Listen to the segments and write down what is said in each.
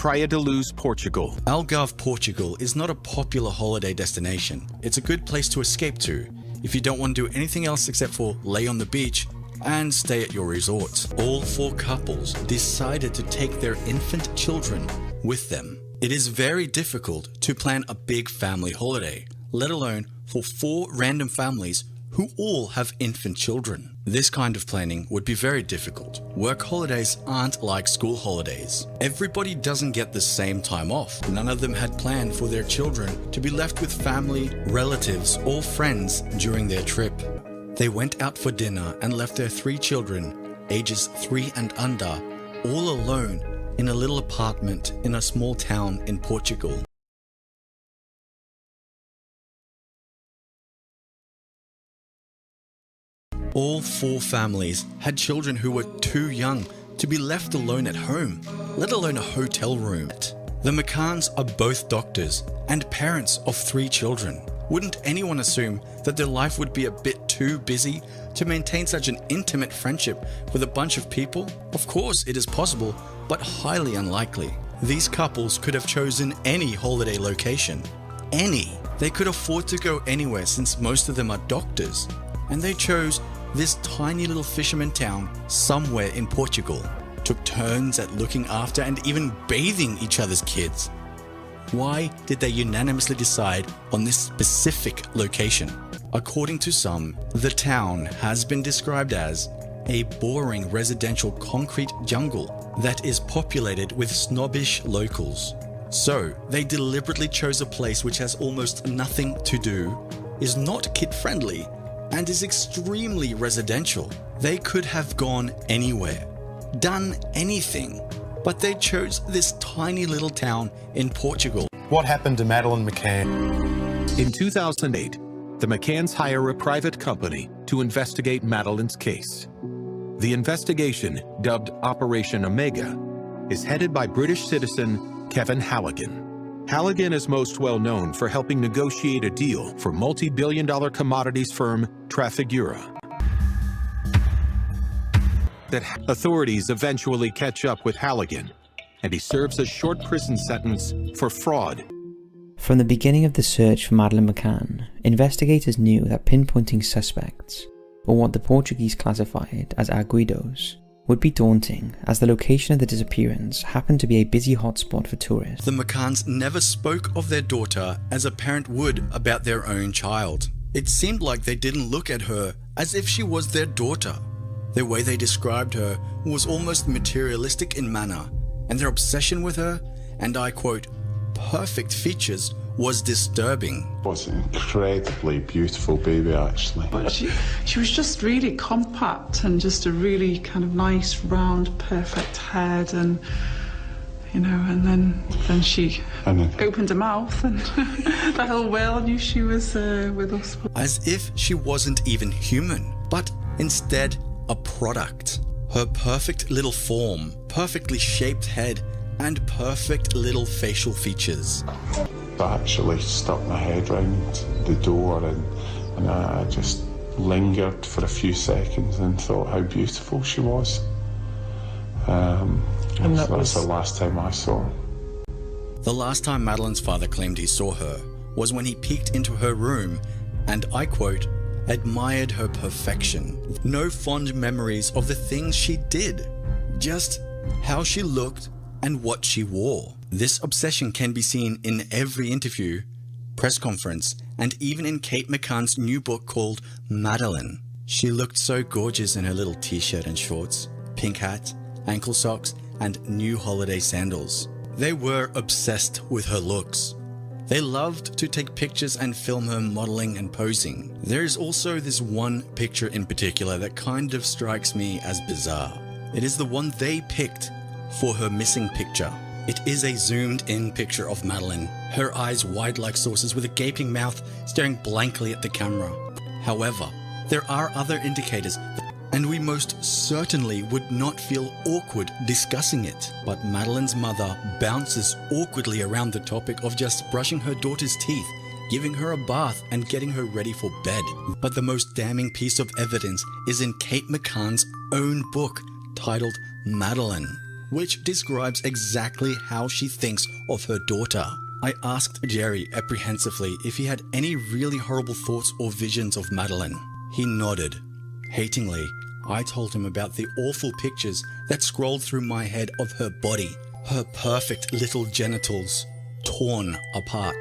Praia da Luz, Portugal. Algarve, Portugal is not a popular holiday destination. It's a good place to escape to if you don't want to do anything else except for lay on the beach and stay at your resort. All four couples decided to take their infant children with them. It is very difficult to plan a big family holiday, let alone for four random families who all have infant children. This kind of planning would be very difficult. Work holidays aren't like school holidays. Everybody doesn't get the same time off. None of them had planned for their children to be left with family, relatives, or friends during their trip. They went out for dinner and left their 3 children, ages 3 and under, all alone in a little apartment in a small town in Portugal. All 4 families had children who were too young to be left alone at home, let alone a hotel room. The McCanns are both doctors and parents of 3 children. Wouldn't anyone assume that their life would be a bit too busy to maintain such an intimate friendship with a bunch of people? Of course, it is possible, but highly unlikely. These couples could have chosen any holiday location. Any. They could afford to go anywhere since most of them are doctors. And they chose this tiny little fisherman town somewhere in Portugal. Took turns at looking after and even bathing each other's kids. Why did they unanimously decide on this specific location? According to some, the town has been described as a boring residential concrete jungle that is populated with snobbish locals. So they deliberately chose a place which has almost nothing to do, is not kid-friendly, and is extremely residential. They could have gone anywhere, done anything, but they chose this tiny little town in Portugal. What happened to Madeleine McCann? In 2008, the McCanns hire a private company to investigate Madeleine's case. The investigation, dubbed Operation Omega, is headed by British citizen Kevin Halligan. Halligan is most well known for helping negotiate a deal for multi-billion-dollar commodities firm Trafigura. That authorities eventually catch up with Halligan, and he serves a short prison sentence for fraud. From the beginning of the search for Madeleine McCann, investigators knew that pinpointing suspects, or what the Portuguese classified as arguidos, would be daunting, as the location of the disappearance happened to be a busy hotspot for tourists. The McCanns never spoke of their daughter as a parent would about their own child. It seemed like they didn't look at her as if she was their daughter. The way they described her was almost materialistic in manner, and their obsession with her, and I quote, perfect features, was disturbing. It was an incredibly beautiful baby, actually. But she was just really compact and just a really kind of nice, round, perfect head, and you know, and then she opened her mouth, and the whole world knew she was with us. As if she wasn't even human, but instead a product. Her perfect little form, perfectly shaped head, and perfect little facial features. I actually stuck my head round the door and I just lingered for a few seconds and thought how beautiful she was. And that's the last time I saw her. The last time Madeleine's father claimed he saw her was when he peeked into her room and, I quote, admired her perfection. No fond memories of the things she did, just how she looked and what she wore. This obsession can be seen in every interview, press conference, and even in Kate McCann's new book called Madeleine. She looked so gorgeous in her little t-shirt and shorts, pink hat, ankle socks, and new holiday sandals. They were obsessed with her looks. They loved to take pictures and film her modeling and posing. There is also this one picture in particular that kind of strikes me as bizarre. It is the one they picked for her missing picture. It is a zoomed-in picture of Madeleine, her eyes wide like saucers with a gaping mouth staring blankly at the camera. However, there are other indicators, and we most certainly would not feel awkward discussing it. But Madeleine's mother bounces awkwardly around the topic of just brushing her daughter's teeth, giving her a bath, and getting her ready for bed. But the most damning piece of evidence is in Kate McCann's own book titled Madeleine, which describes exactly how she thinks of her daughter. I asked Jerry apprehensively if he had any really horrible thoughts or visions of Madeleine. He nodded. Hatingly, I told him about the awful pictures that scrolled through my head of her body, her perfect little genitals, torn apart.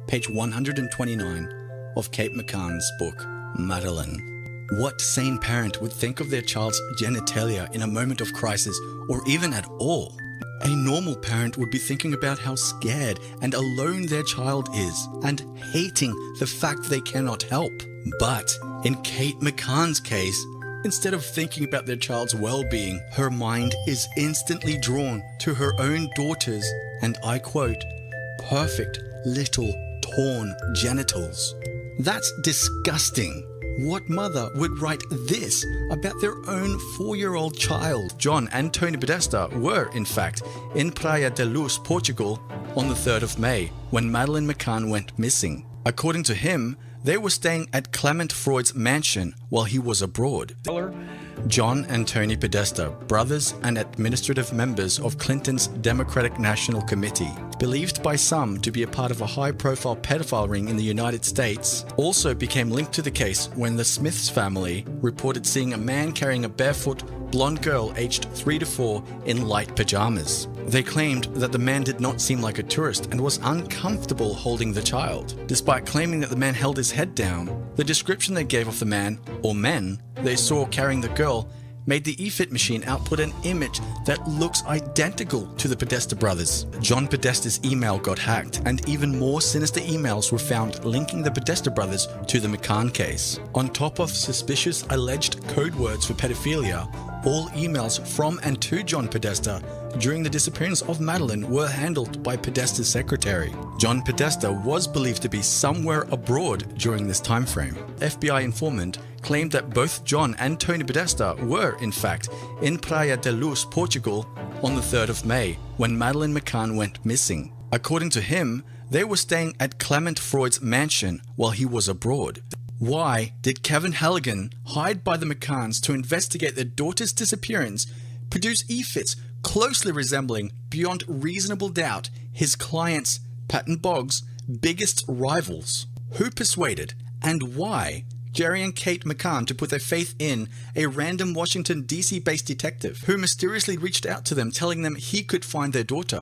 Page 129 of Kate McCann's book, Madeleine. What sane parent would think of their child's genitalia in a moment of crisis, or even at all? A normal parent would be thinking about how scared and alone their child is, and hating the fact they cannot help. But in Kate McCann's case, instead of thinking about their child's well-being, her mind is instantly drawn to her own daughter's, and I quote, perfect little torn genitals. That's disgusting. What mother would write this about their own 4-year-old child? John and Tony Podesta were, in fact, in Praia da Luz, Portugal, on the 3rd of May, when Madeleine McCann went missing. According to him, they were staying at Clement Freud's mansion while he was abroad. John and Tony Podesta, brothers and administrative members of Clinton's Democratic National Committee, believed by some to be a part of a high-profile pedophile ring in the United States, also became linked to the case when the Smiths family reported seeing a man carrying a barefoot, blonde girl aged 3 to 4 in light pajamas. They claimed that the man did not seem like a tourist and was uncomfortable holding the child. Despite claiming that the man held his head down, the description they gave of the man, or men, they saw carrying the girl made the eFit machine output an image that looks identical to the Podesta brothers. John Podesta's email got hacked, and even more sinister emails were found linking the Podesta brothers to the McCann case. On top of suspicious alleged code words for pedophilia, all emails from and to John Podesta during the disappearance of Madeleine were handled by Podesta's secretary. John Podesta was believed to be somewhere abroad during this time frame. FBI informant claimed that both John and Tony Podesta were, in fact, in Praia da Luz, Portugal, on the 3rd of May, when Madeleine McCann went missing. According to him, they were staying at Clement Freud's mansion while he was abroad. Why did Kevin Halligan hide by the McCanns to investigate their daughter's disappearance, produce eFits closely resembling, beyond reasonable doubt, his client's, Patton Boggs' biggest rivals? Who persuaded, and why, Jerry and Kate McCann to put their faith in a random Washington, D.C.-based detective who mysteriously reached out to them telling them he could find their daughter?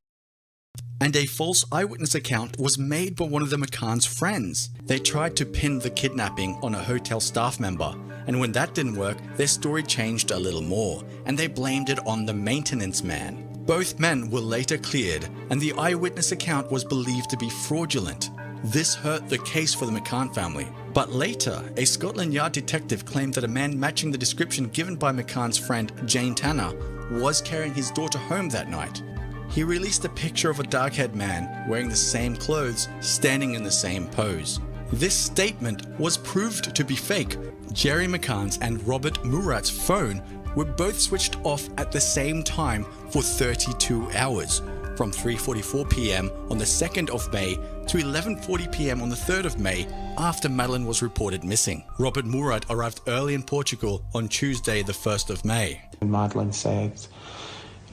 And a false eyewitness account was made by one of the McCann's friends. They tried to pin the kidnapping on a hotel staff member, and when that didn't work, their story changed a little more, and they blamed it on the maintenance man. Both men were later cleared, and the eyewitness account was believed to be fraudulent. This hurt the case for the McCann family. But later, a Scotland Yard detective claimed that a man matching the description given by McCann's friend Jane Tanner was carrying his daughter home that night. He released a picture of a dark-haired man wearing the same clothes, standing in the same pose. This statement was proved to be fake. Jerry McCann's and Robert Murat's phone were both switched off at the same time for 32 hours, from 3:44 p.m. on the 2nd of May to 11:40 p.m. on the 3rd of May, after Madeleine was reported missing. Robert Murat arrived early in Portugal on Tuesday, the 1st of May. And Madeleine said,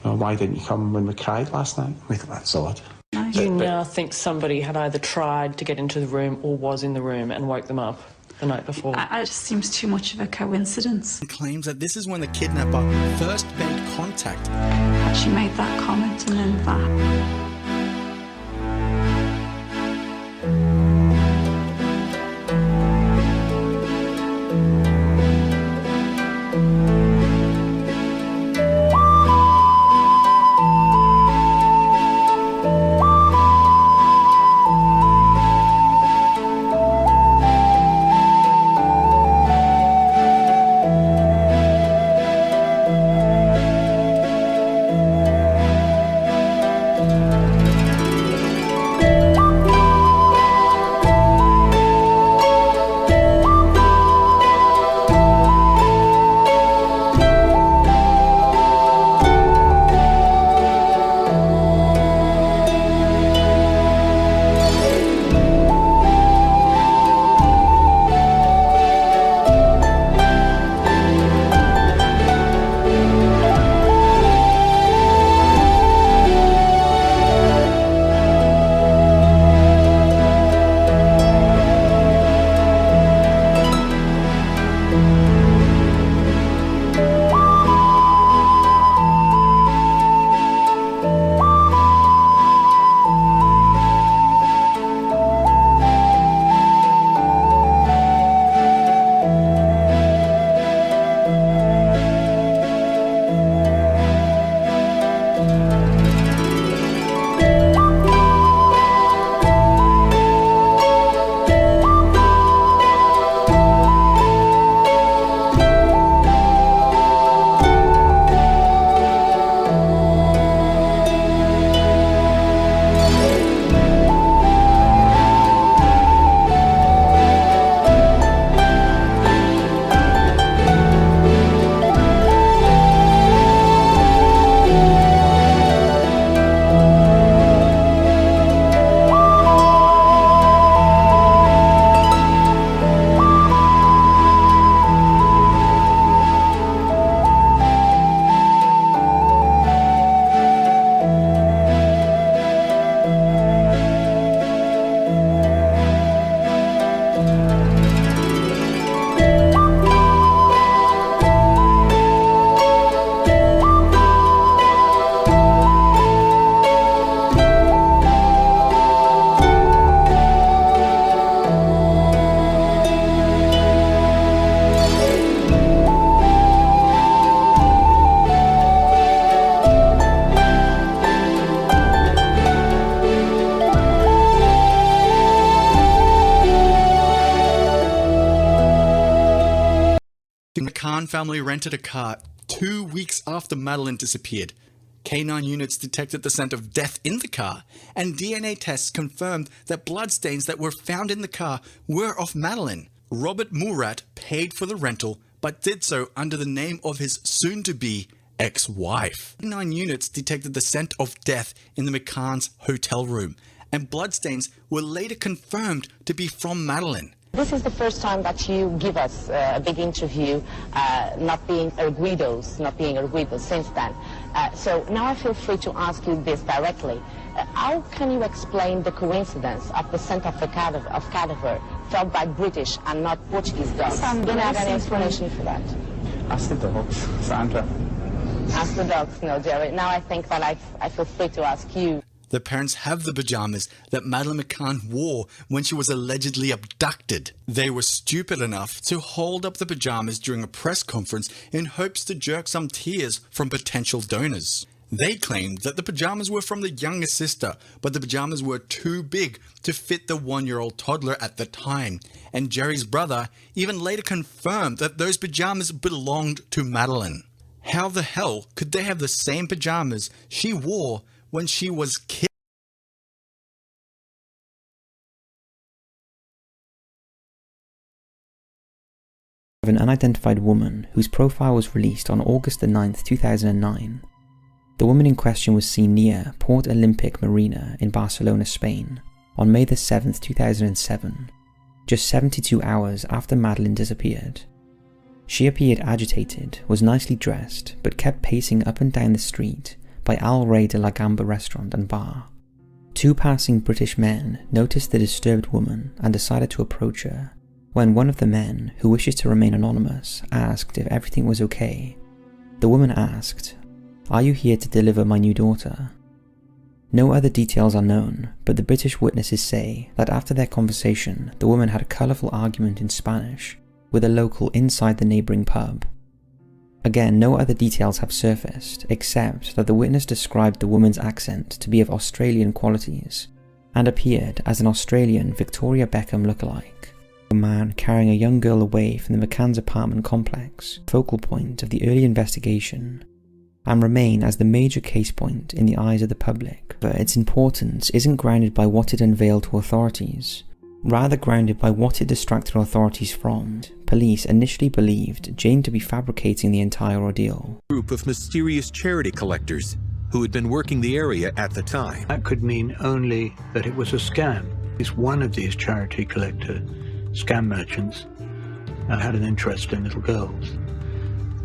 why didn't you come when we cried last night? We thought, that's odd. You now think somebody had either tried to get into the room or was in the room and woke them up the night before? It just seems too much of a coincidence. He claims that this is when the kidnapper first made contact. She made that comment and then that. McCann family rented a car 2 weeks after Madeleine disappeared. K9 units detected the scent of death in the car, and DNA tests confirmed that bloodstains that were found in the car were of Madeleine. Robert Murat paid for the rental, but did so under the name of his soon-to-be ex-wife. K9 units detected the scent of death in the McCann's hotel room, and bloodstains were later confirmed to be from Madeleine. This is the first time that you give us a big interview, not being Arguidos since then. So now I feel free to ask you this directly. How can you explain the coincidence of the scent of cadaver felt by British and not Portuguese dogs? Do you have any explanation for that? Ask the dogs, Sandra. Ask the dogs, no, Jerry. Now I think that I feel free to ask you. The parents have the pajamas that Madeleine McCann wore when she was allegedly abducted. They were stupid enough to hold up the pajamas during a press conference in hopes to jerk some tears from potential donors. They claimed that the pajamas were from the younger sister, but the pajamas were too big to fit the 1-year-old toddler at the time. And Jerry's brother even later confirmed that those pajamas belonged to Madeleine. How the hell could they have the same pajamas she wore when she was killed? Of an unidentified woman whose profile was released on August 9th, 2009. The woman in question was seen near Port Olympic Marina in Barcelona, Spain, on May 7th, 2007, just 72 hours after Madeleine disappeared. She appeared agitated, was nicely dressed, but kept pacing up and down the street by Al Rey de la Gamba restaurant and bar. 2 passing British men noticed the disturbed woman and decided to approach her, when one of the men, who wishes to remain anonymous, asked if everything was okay. The woman asked, "Are you here to deliver my new daughter?" No other details are known, but the British witnesses say that after their conversation, the woman had a colourful argument in Spanish with a local inside the neighbouring pub. Again, no other details have surfaced, except that the witness described the woman's accent to be of Australian qualities, and appeared as an Australian Victoria Beckham lookalike. A man carrying a young girl away from the McCann's apartment complex, focal point of the early investigation, and remain as the major case point in the eyes of the public. But its importance isn't grounded by what it unveiled to authorities, rather grounded by what it distracted authorities from. Police initially believed Jane to be fabricating the entire ordeal. A group of mysterious charity collectors who had been working the area at the time. That could mean only that it was a scam. It's one of these charity collector scam merchants had an interest in little girls.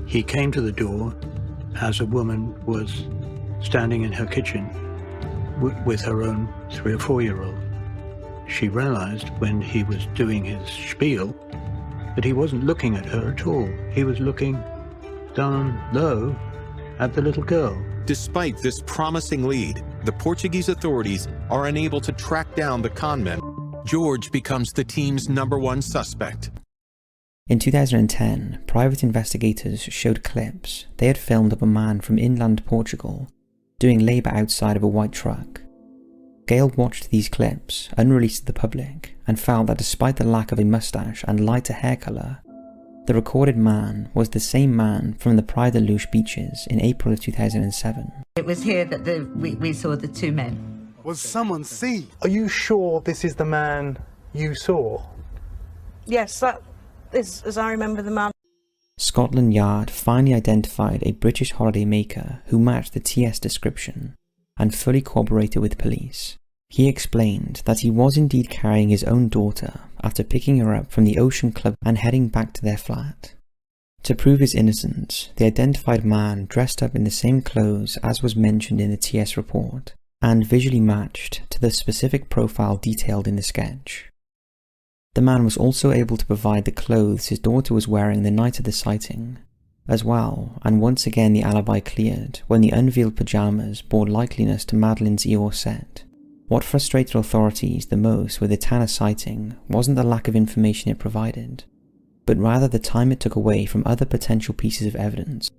He came to the door as a woman was standing in her kitchen with her own 3 or 4-year-old. She realized when he was doing his spiel that he wasn't looking at her at all. He was looking down low at the little girl. Despite this promising lead, the Portuguese authorities are unable to track down the conman. George becomes the team's #1 suspect. In 2010, private investigators showed clips they had filmed of a man from inland Portugal doing labour outside of a white truck. Gale watched these clips, unreleased to the public, and felt that despite the lack of a moustache and lighter hair colour, the recorded man was the same man from the Praia da Luz beaches in April of 2007. It was here that we saw the 2 men. Was someone seen? Are you sure this is the man you saw? Yes, that is, as I remember the man. Scotland Yard finally identified a British holidaymaker who matched the TS description and fully cooperated with police. He explained that he was indeed carrying his own daughter after picking her up from the Ocean Club and heading back to their flat. To prove his innocence, the identified man dressed up in the same clothes as was mentioned in the TS report, and visually matched to the specific profile detailed in the sketch. The man was also able to provide the clothes his daughter was wearing the night of the sighting, as well, and once again the alibi cleared when the unveiled pyjamas bore likeliness to Madeleine's Eeyore set. What frustrated authorities the most with the Tanner sighting wasn't the lack of information it provided, but rather the time it took away from other potential pieces of evidence.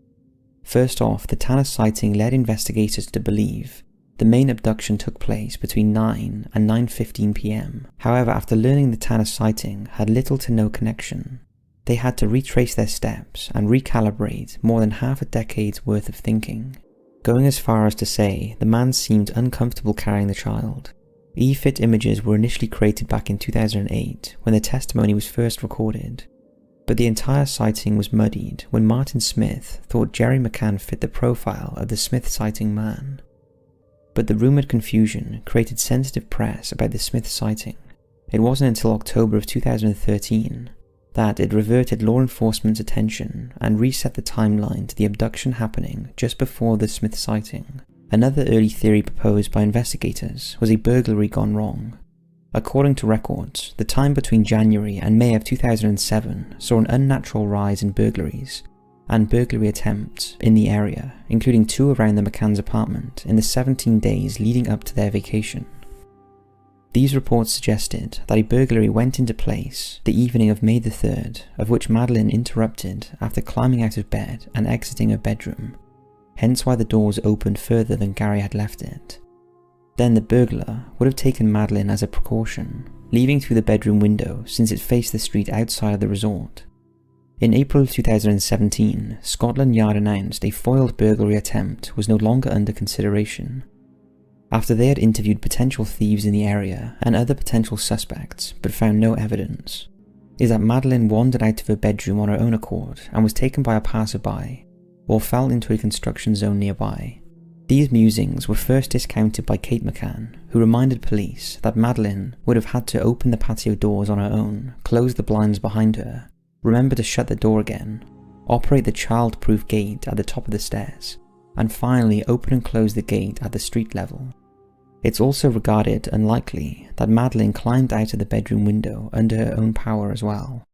First off, the Tanner sighting led investigators to believe the main abduction took place between 9 and 9:15 PM. However, after learning the Tanner sighting had little to no connection, They had to retrace their steps and recalibrate more than half a decade's worth of thinking, going as far as to say the man seemed uncomfortable carrying the child. E-fit images were initially created back in 2008 when the testimony was first recorded, but the entire sighting was muddied when Martin Smith thought Jerry McCann fit the profile of the Smith sighting man. But the rumoured confusion created sensitive press about the Smith sighting. It wasn't until October of 2013 that it reverted law enforcement's attention and reset the timeline to the abduction happening just before the Smith sighting. Another early theory proposed by investigators was a burglary gone wrong. According to records, the time between January and May of 2007 saw an unnatural rise in burglaries and burglary attempts in the area, including 2 around the McCann's apartment in the 17 days leading up to their vacation. These reports suggested that a burglary went into place the evening of May the 3rd, of which Madeleine interrupted after climbing out of bed and exiting her bedroom, hence why the door was opened further than Gary had left it. Then the burglar would have taken Madeleine as a precaution, leaving through the bedroom window since it faced the street outside of the resort. In April 2017, Scotland Yard announced a foiled burglary attempt was no longer under consideration. After they had interviewed potential thieves in the area and other potential suspects but found no evidence, is that Madeleine wandered out of her bedroom on her own accord and was taken by a passerby, or fell into a construction zone nearby. These musings were first discounted by Kate McCann, who reminded police that Madeleine would have had to open the patio doors on her own, close the blinds behind her, remember to shut the door again, operate the child-proof gate at the top of the stairs, and finally open and close the gate at the street level. It's also regarded unlikely that Madeleine climbed out of the bedroom window under her own power as well.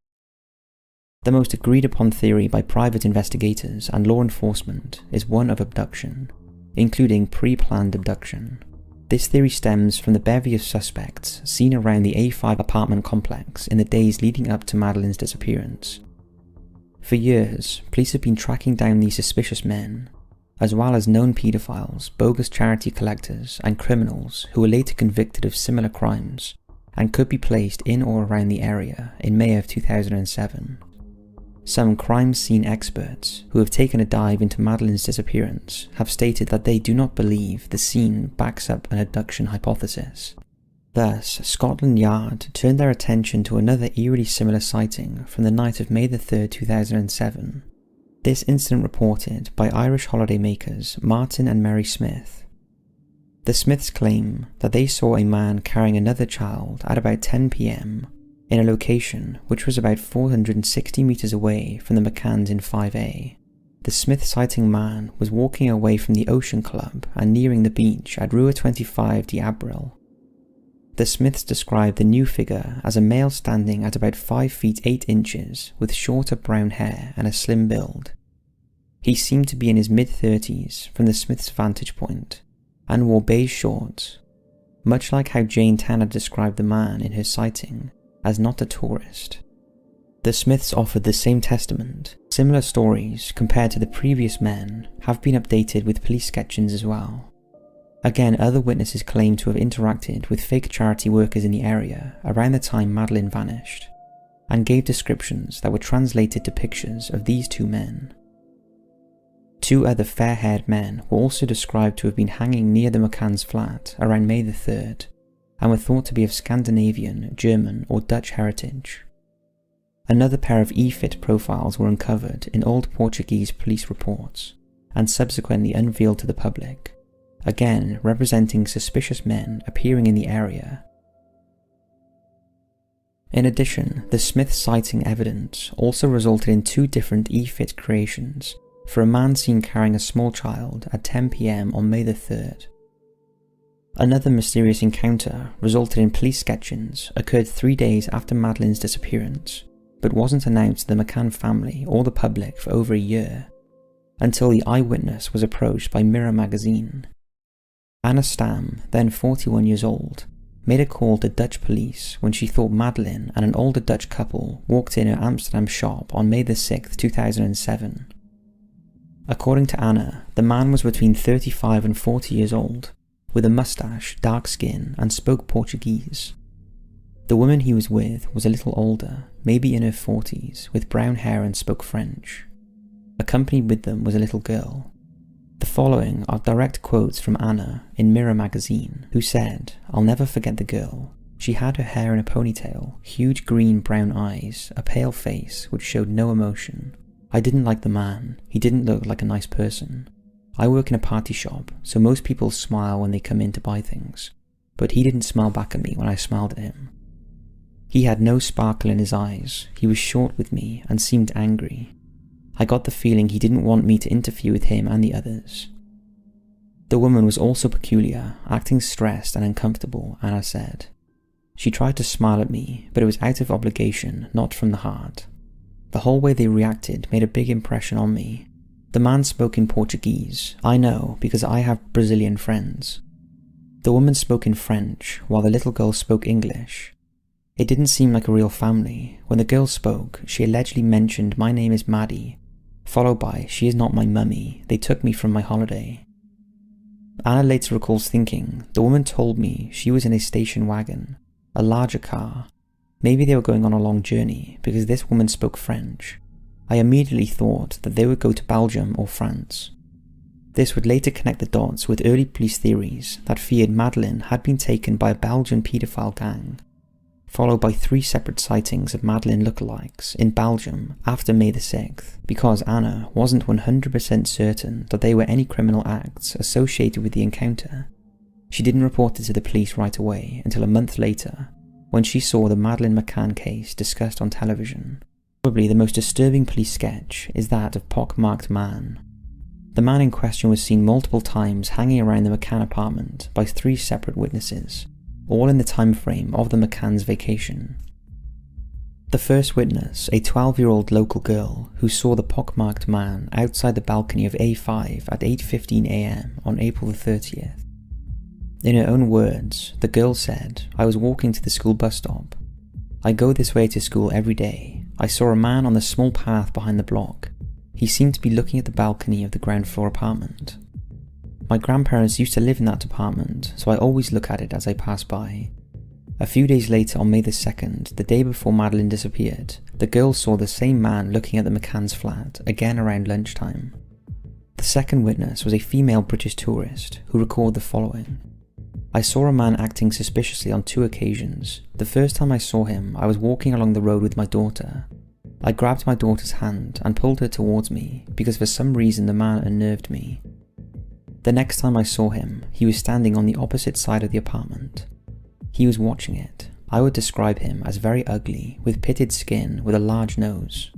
The most agreed upon theory by private investigators and law enforcement is one of abduction, including pre-planned abduction. This theory stems from the bevy of suspects seen around the A5 apartment complex in the days leading up to Madeleine's disappearance. For years, police have been tracking down these suspicious men, as well as known paedophiles, bogus charity collectors, and criminals who were later convicted of similar crimes and could be placed in or around the area in May of 2007. Some crime scene experts who have taken a dive into Madeleine's disappearance have stated that they do not believe the scene backs up an abduction hypothesis. Thus, Scotland Yard turned their attention to another eerily similar sighting from the night of May the 3rd, 2007. This incident reported by Irish holidaymakers Martin and Mary Smith. The Smiths claim that they saw a man carrying another child at about 10 p.m. in a location which was about 460 metres away from the McCanns in 5A. The Smith sighting man was walking away from the Ocean Club and nearing the beach at Rua 25 de Abril. The Smiths described the new figure as a male standing at about 5 feet 8 inches with shorter brown hair and a slim build. He seemed to be in his mid-30s from the Smiths' vantage point and wore beige shorts, much like how Jane Tanner described the man in her sighting as not a tourist. The Smiths offered the same testament. Similar stories compared to the previous men have been updated with police sketches as well. Again, other witnesses claim to have interacted with fake charity workers in the area around the time Madeleine vanished, and gave descriptions that were translated to pictures of these 2 men. 2 other fair-haired men were also described to have been hanging near the McCann's flat around May the 3rd, and were thought to be of Scandinavian, German or Dutch heritage. Another pair of E-fit profiles were uncovered in old Portuguese police reports, and subsequently unveiled to the public, again representing suspicious men appearing in the area. In addition, the Smith sighting evidence also resulted in 2 different E-fit creations for a man seen carrying a small child at 10 p.m. on May the 3rd. Another mysterious encounter resulted in police sketches occurred 3 days after Madeleine's disappearance, but wasn't announced to the McCann family or the public for over a year, until the eyewitness was approached by Mirror magazine. Anna Stam, then 41 years old, made a call to Dutch police when she thought Madeleine and an older Dutch couple walked in her Amsterdam shop on May the 6th, 2007. According to Anna, the man was between 35 and 40 years old, with a mustache, dark skin, and spoke Portuguese. The woman he was with was a little older, maybe in her 40s, with brown hair and spoke French. Accompanied with them was a little girl. The following are direct quotes from Anna in Mirror magazine, who said, "I'll never forget the girl. She had her hair in a ponytail, huge green-brown eyes, a pale face which showed no emotion. I didn't like the man. He didn't look like a nice person. I work in a party shop, so most people smile when they come in to buy things. But he didn't smile back at me when I smiled at him. He had no sparkle in his eyes. He was short with me and seemed angry. I got the feeling he didn't want me to interfere with him and the others." The woman was also peculiar, acting stressed and uncomfortable, Anna said. "She tried to smile at me, but it was out of obligation, not from the heart. The whole way they reacted made a big impression on me. The man spoke in Portuguese. I know, because I have Brazilian friends. The woman spoke in French, while the little girl spoke English. It didn't seem like a real family. When the girl spoke, she allegedly mentioned my name is Maddie, followed by she is not my mummy, they took me from my holiday." Anna later recalls thinking, the woman told me she was in a station wagon, a larger car. Maybe they were going on a long journey, because this woman spoke French. I immediately thought that they would go to Belgium or France. This would later connect the dots with early police theories that feared Madeleine had been taken by a Belgian paedophile gang, followed by 3 separate sightings of Madeleine lookalikes in Belgium after May the 6th, because Anna wasn't 100% certain that they were any criminal acts associated with the encounter. She didn't report it to the police right away until a month later, when she saw the Madeleine McCann case discussed on television. Probably the most disturbing police sketch is that of pock-marked man. The man in question was seen multiple times hanging around the McCann apartment by 3 separate witnesses, all in the time frame of the McCann's vacation. The first witness, a 12-year-old local girl who saw the pock-marked man outside the balcony of A5 at 8:15 AM on April the 30th. In her own words, the girl said, "I was walking to the school bus stop. I go this way to school every day. I saw a man on the small path behind the block. He seemed to be looking at the balcony of the ground floor apartment. My grandparents used to live in that apartment, so I always look at it as I pass by." A few days later, on May the 2nd, the day before Madeleine disappeared, the girl saw the same man looking at the McCann's flat, again around lunchtime. The second witness was a female British tourist who recalled the following. "I saw a man acting suspiciously on 2 occasions. The first time I saw him, I was walking along the road with my daughter. I grabbed my daughter's hand and pulled her towards me because for some reason the man unnerved me. The next time I saw him, he was standing on the opposite side of the apartment. He was watching it. I would describe him as very ugly, with pitted skin, with a large nose."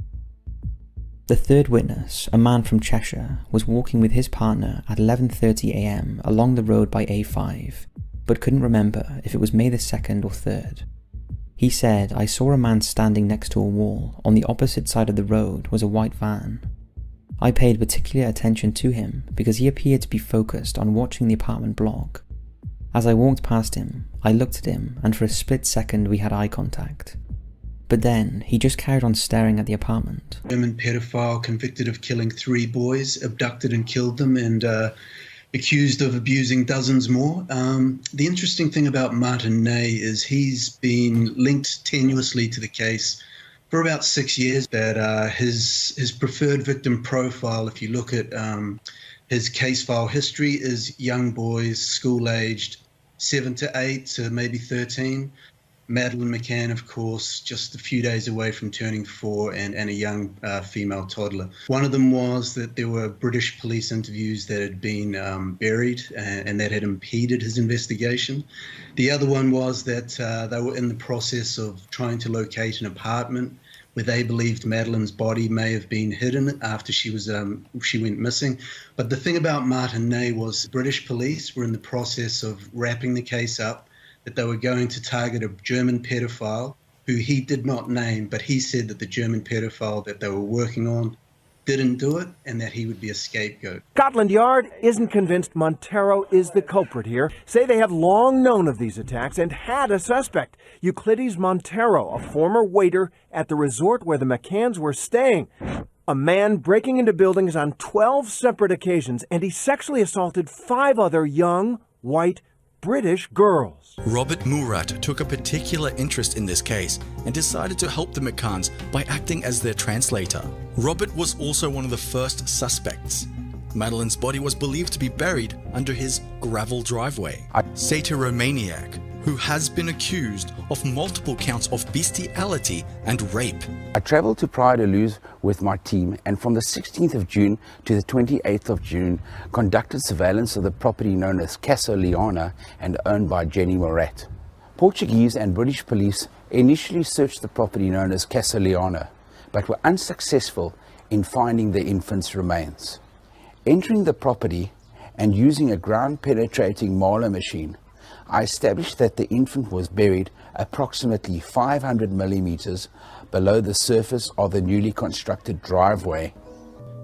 The third witness, a man from Cheshire, was walking with his partner at 11:30 AM along the road by A5, but couldn't remember if it was May the 2nd or 3rd. He said, "I saw a man standing next to a wall. On the opposite side of the road was a white van. I paid particular attention to him because he appeared to be focused on watching the apartment block. As I walked past him, I looked at him and for a split second we had eye contact. But then, he just carried on staring at the apartment." German pedophile convicted of killing 3 boys, abducted and killed them, and accused of abusing dozens more. The interesting thing about Martin Ney is he's been linked tenuously to the case for about 6 years. That his preferred victim profile, if you look at his case file history, is young boys, school-aged, 7 to 8 to maybe 13. Madeleine McCann, of course, just a few days away from turning 4, and a young female toddler. One of them was that there were British police interviews that had been buried and that had impeded his investigation. The other one was that they were in the process of trying to locate an apartment where they believed Madeleine's body may have been hidden after she went missing. But the thing about Martin Ney was British police were in the process of wrapping the case up, that they were going to target a German pedophile who he did not name, but he said that the German pedophile that they were working on didn't do it and that he would be a scapegoat. Scotland Yard isn't convinced Montero is the culprit here. Say they have long known of these attacks and had a suspect, Euclides Montero, a former waiter at the resort where the McCanns were staying. A man breaking into buildings on 12 separate occasions, and he sexually assaulted 5 other young, white British girls. Robert Murat took a particular interest in this case and decided to help the McCanns by acting as their translator. Robert was also one of the first suspects. Madeleine's body was believed to be buried under his gravel driveway. A satiromaniac who has been accused of multiple counts of bestiality and rape. I travelled to Praia da Luz with my team, and from the 16th of June to the 28th of June conducted surveillance of the property known as Casa Leona and owned by Jenny Murat. Portuguese and British police initially searched the property known as Casa Leona, but were unsuccessful in finding the infant's remains. Entering the property and using a ground-penetrating marler machine, I established that the infant was buried approximately 500 millimeters below the surface of the newly constructed driveway.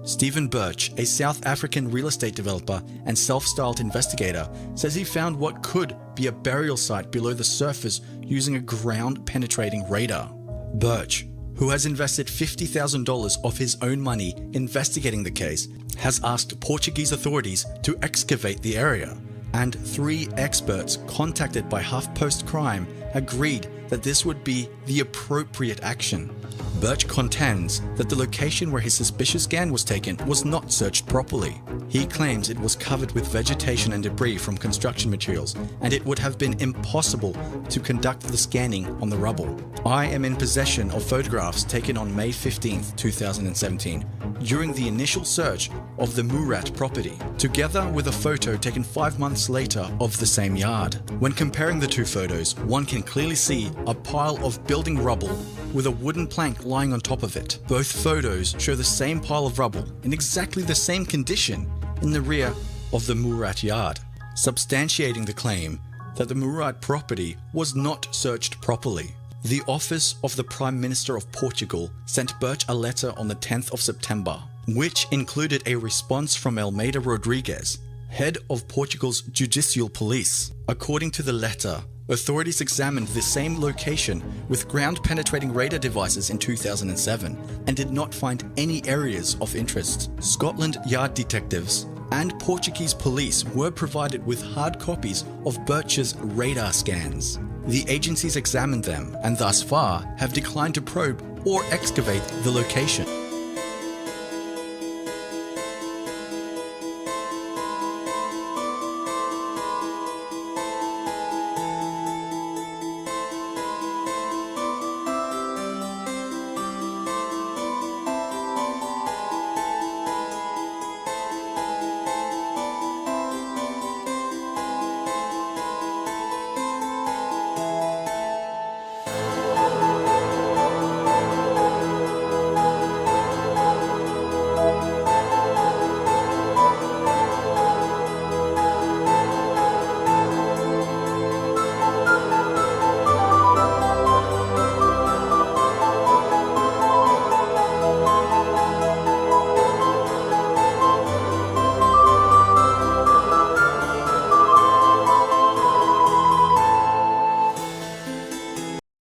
Stephen Birch, a South African real estate developer and self-styled investigator, says he found what could be a burial site below the surface using a ground-penetrating radar. Birch, who has invested $50,000 of his own money investigating the case, has asked Portuguese authorities to excavate the area, and 3 experts contacted by HuffPost Crime agreed that this would be the appropriate action. Birch contends that the location where his suspicious scan was taken was not searched properly. He claims it was covered with vegetation and debris from construction materials, and it would have been impossible to conduct the scanning on the rubble. I am in possession of photographs taken on May 15, 2017, during the initial search of the Murat property, together with a photo taken 5 months later of the same yard. When comparing the 2 photos, one can clearly see a pile of building rubble with a wooden plank lying on top of it. Both photos show the same pile of rubble in exactly the same condition in the rear of the Murat yard, substantiating the claim that the Murat property was not searched properly. The Office of the Prime Minister of Portugal sent Birch a letter on the 10th of September, which included a response from Almeida Rodrigues, head of Portugal's judicial police. According to the letter, authorities examined the same location with ground-penetrating radar devices in 2007 and did not find any areas of interest. Scotland Yard detectives and Portuguese police were provided with hard copies of Birch's radar scans. The agencies examined them and thus far have declined to probe or excavate the location.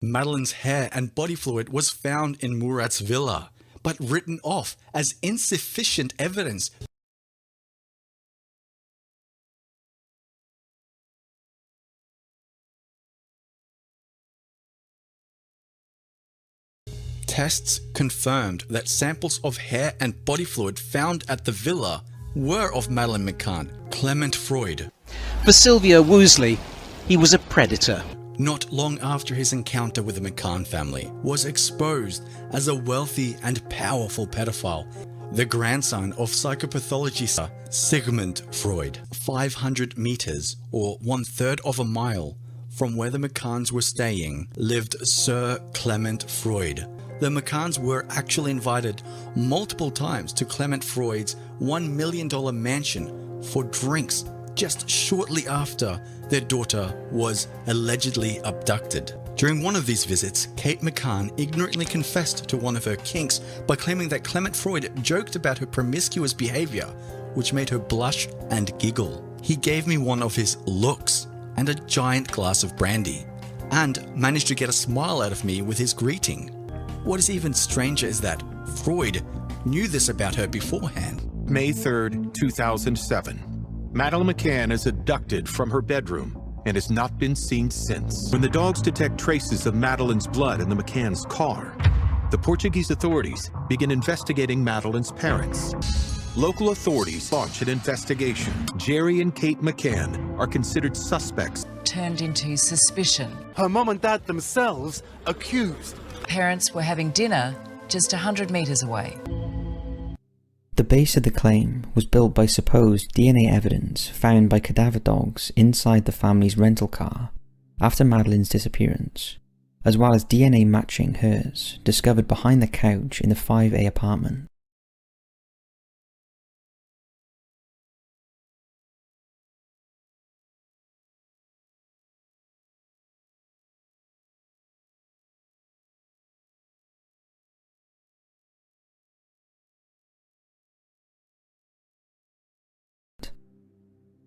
Madeleine's hair and body fluid was found in Murat's villa, but written off as insufficient evidence. Tests confirmed that samples of hair and body fluid found at the villa were of Madeleine McCann, Clement Freud. For Sylvia Woosley, he was a predator. Not long after his encounter with the McCann family, was exposed as a wealthy and powerful pedophile, the grandson of psychopathology Sigmund Freud. 500 meters, or 1/3 of a mile, from where the McCanns were staying, lived Sir Clement Freud. The McCanns were actually invited multiple times to Clement Freud's $1 million mansion for drinks just shortly after their daughter was allegedly abducted. During one of these visits, Kate McCann ignorantly confessed to one of her kinks by claiming that Clement Freud joked about her promiscuous behavior, which made her blush and giggle. He gave me one of his looks and a giant glass of brandy, and managed to get a smile out of me with his greeting. What is even stranger is that Freud knew this about her beforehand. May 3rd, 2007. Madeleine McCann is abducted from her bedroom and has not been seen since. When the dogs detect traces of Madeleine's blood in the McCann's car, the Portuguese authorities begin investigating Madeleine's parents. Local authorities launch an investigation. Jerry and Kate McCann are considered suspects. Turned into suspicion. Her mum and dad themselves accused. Parents were having dinner just 100 metres away. The base of the claim was built by supposed DNA evidence found by cadaver dogs inside the family's rental car after Madeleine's disappearance, as well as DNA matching hers discovered behind the couch in the 5A apartment.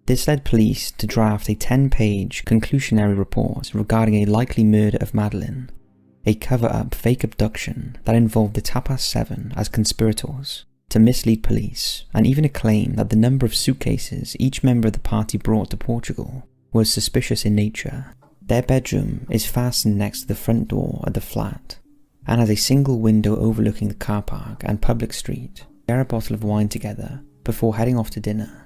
This led police to draft a 10-page conclusionary report regarding a likely murder of Madeleine, a cover-up fake abduction that involved the Tapas 7 as conspirators to mislead police, and even a claim that the number of suitcases each member of the party brought to Portugal was suspicious in nature. Their bedroom is fastened next to the front door of the flat, and has a single window overlooking the car park and public street. They share a bottle of wine together before heading off to dinner.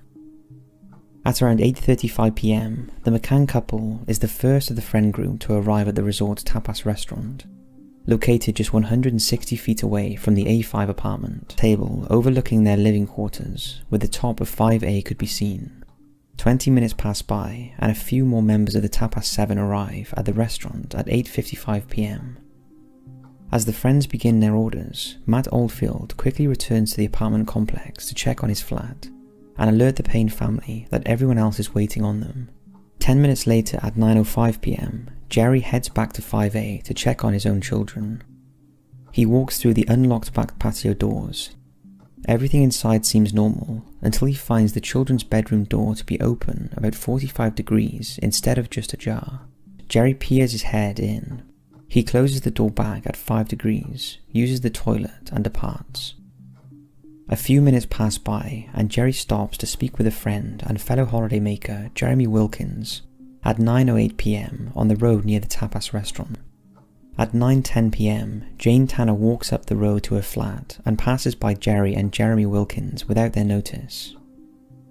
At around 8:35 PM, the McCann couple is the first of the friend group to arrive at the resort's tapas restaurant, located just 160 feet away from the A5 apartment. Table overlooking their living quarters, with the top of 5A could be seen. 20 minutes pass by, and a few more members of the Tapas 7 arrive at the restaurant at 8:55 PM. As the friends begin their orders, Matt Oldfield quickly returns to the apartment complex to check on his flat and alert the Payne family that everyone else is waiting on them. 10 minutes later at 9:05 PM, Jerry heads back to 5A to check on his own children. He walks through the unlocked back patio doors. Everything inside seems normal until he finds the children's bedroom door to be open about 45 degrees instead of just ajar. Jerry peers his head in. He closes the door back at 5 degrees, uses the toilet and departs. A few minutes pass by and Jerry stops to speak with a friend and fellow holidaymaker Jeremy Wilkins at 9:08 PM on the road near the tapas restaurant. At 9:10 PM, Jane Tanner walks up the road to her flat and passes by Jerry and Jeremy Wilkins without their notice.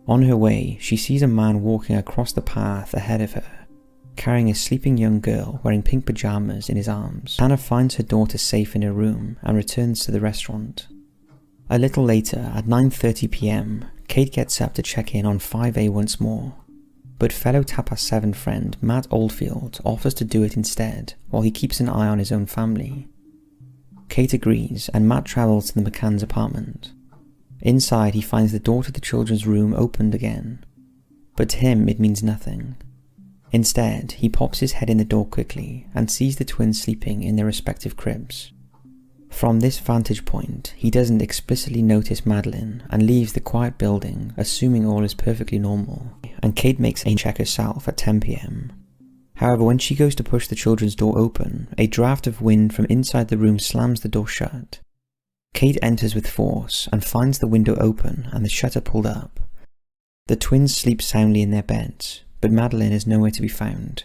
On her way, she sees a man walking across the path ahead of her, carrying a sleeping young girl wearing pink pajamas in his arms. Tanner finds her daughter safe in her room and returns to the restaurant. A little later, at 9:30 PM, Kate gets up to check in on 5A once more, but fellow Tapas 7 friend Matt Oldfield offers to do it instead while he keeps an eye on his own family. Kate agrees and Matt travels to the McCann's apartment. Inside he finds the door to the children's room opened again, but to him it means nothing. Instead, he pops his head in the door quickly and sees the twins sleeping in their respective cribs. From this vantage point, he doesn't explicitly notice Madeleine and leaves the quiet building, assuming all is perfectly normal, and Kate makes a check herself at 10 PM. However, when she goes to push the children's door open, a draft of wind from inside the room slams the door shut. Kate enters with force and finds the window open and the shutter pulled up. The twins sleep soundly in their beds, but Madeleine is nowhere to be found.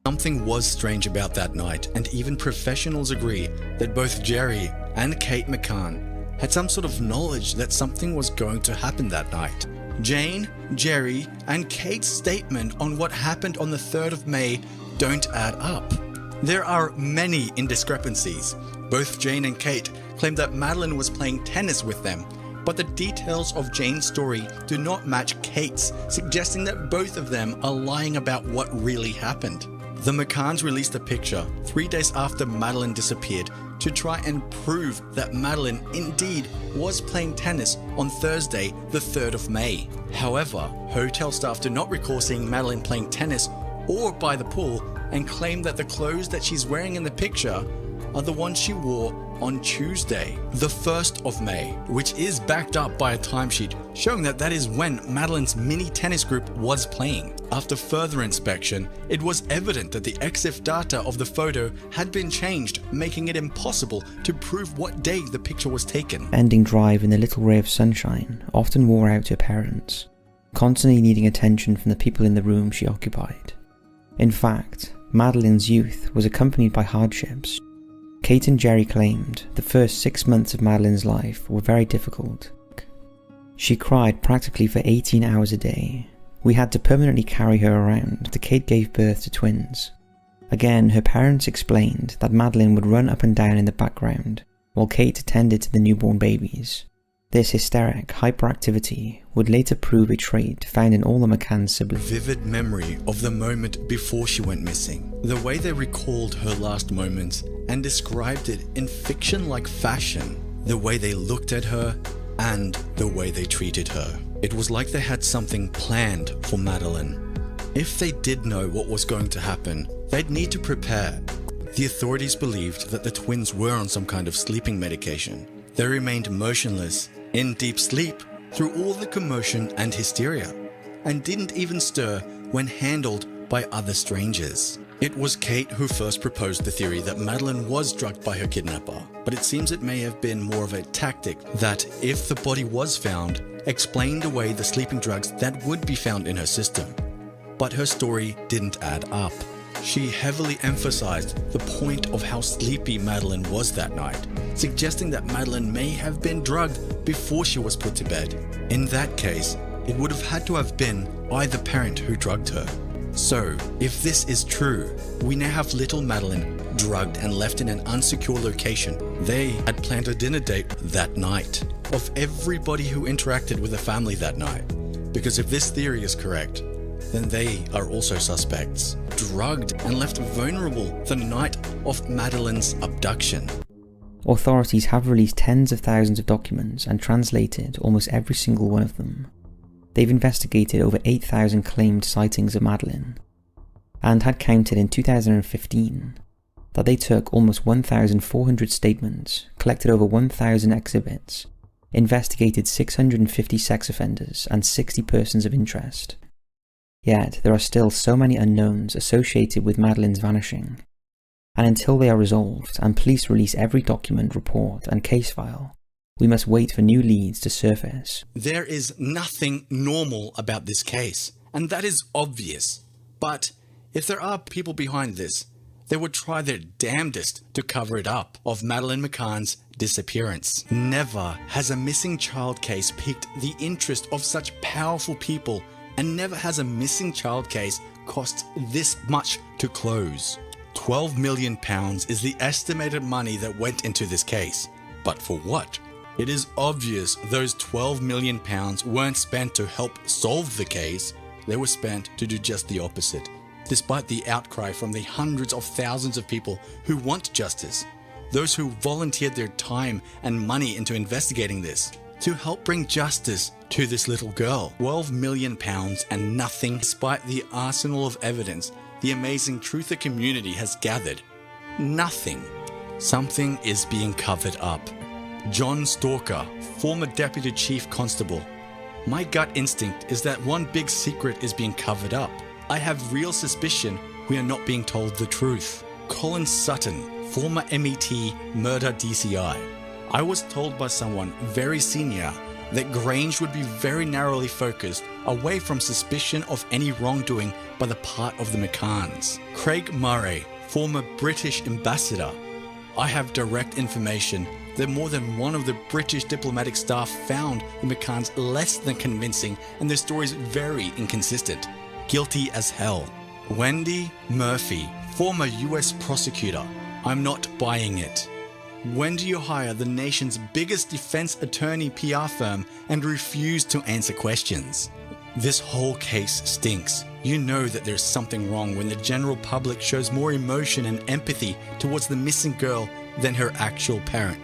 Something was strange about that night, and even professionals agree that both Jerry and Kate McCann had some sort of knowledge that something was going to happen that night. Jane, Jerry, and Kate's statement on what happened on the 3rd of May don't add up. There are many indiscrepancies. Both Jane and Kate claim that Madeleine was playing tennis with them, but the details of Jane's story do not match Kate's, suggesting that both of them are lying about what really happened. The McCanns released a picture 3 days after Madeleine disappeared to try and prove that Madeleine indeed was playing tennis on Thursday, the 3rd of May. However, hotel staff do not recall seeing Madeleine playing tennis or by the pool, and claim that the clothes that she's wearing in the picture are the ones she wore on Tuesday, the 1st of May, which is backed up by a timesheet showing that that is when Madeleine's mini tennis group was playing. After further inspection, it was evident that the EXIF data of the photo had been changed, making it impossible to prove what day the picture was taken. Ending drive in the little ray of sunshine often wore out her parents, constantly needing attention from the people in the room she occupied. In fact, Madeleine's youth was accompanied by hardships. Kate and Jerry claimed the first 6 months of Madeleine's life were very difficult. She cried practically for 18 hours a day. We had to permanently carry her around after Kate gave birth to twins. Again, her parents explained that Madeleine would run up and down in the background while Kate attended to the newborn babies. This hysteric hyperactivity would later prove a trait found in all the McCann siblings. Vivid memory of the moment before she went missing. The way they recalled her last moments and described it in fiction-like fashion. The way they looked at her and the way they treated her. It was like they had something planned for Madeleine. If they did know what was going to happen, they'd need to prepare. The authorities believed that the twins were on some kind of sleeping medication. They remained motionless, in deep sleep, through all the commotion and hysteria, and didn't even stir when handled by other strangers. It was Kate who first proposed the theory that Madeleine was drugged by her kidnapper, but it seems it may have been more of a tactic that, if the body was found, explained away the sleeping drugs that would be found in her system. But her story didn't add up. She heavily emphasized the point of how sleepy Madeleine was that night, suggesting that Madeleine may have been drugged before she was put to bed. In that case, it would have had to have been either parent who drugged her. So, if this is true, we now have little Madeleine drugged and left in an unsecure location. They had planned a dinner date that night of everybody who interacted with the family that night. Because if this theory is correct, then they are also suspects, drugged and left vulnerable the night of Madeleine's abduction. Authorities have released tens of thousands of documents and translated almost every single one of them. They've investigated over 8,000 claimed sightings of Madeleine, and had counted in 2015 that they took almost 1,400 statements, collected over 1,000 exhibits, investigated 650 sex offenders and 60 persons of interest. Yet there are still so many unknowns associated with Madeleine's vanishing, and until they are resolved and police release every document, report and case file, we must wait for new leads to surface. There is nothing normal about this case, and that is obvious. But if there are people behind this, they would try their damnedest to cover it up of Madeleine McCann's disappearance. Never has a missing child case piqued the interest of such powerful people, and never has a missing child case cost this much to close. £12 million is the estimated money that went into this case. But for what? It is obvious those £12 million weren't spent to help solve the case. They were spent to do just the opposite. Despite the outcry from the hundreds of thousands of people who want justice, those who volunteered their time and money into investigating this, to help bring justice to this little girl. £12 million and nothing, despite the arsenal of evidence the amazing truther community has gathered. Nothing. Something is being covered up. John Stalker, former Deputy Chief Constable. My gut instinct is that one big secret is being covered up. I have real suspicion we are not being told the truth. Colin Sutton, former MET, murder DCI. I was told by someone very senior that Grange would be very narrowly focused away from suspicion of any wrongdoing by the part of the McCanns. Craig Murray, former British ambassador. I have direct information that more than one of the British diplomatic staff found the McCanns less than convincing and their stories very inconsistent. Guilty as hell. Wendy Murphy, former US prosecutor. I'm not buying it. When do you hire the nation's biggest defense attorney PR firm and refuse to answer questions? This whole case stinks. You know that there's something wrong when the general public shows more emotion and empathy towards the missing girl than her actual parent.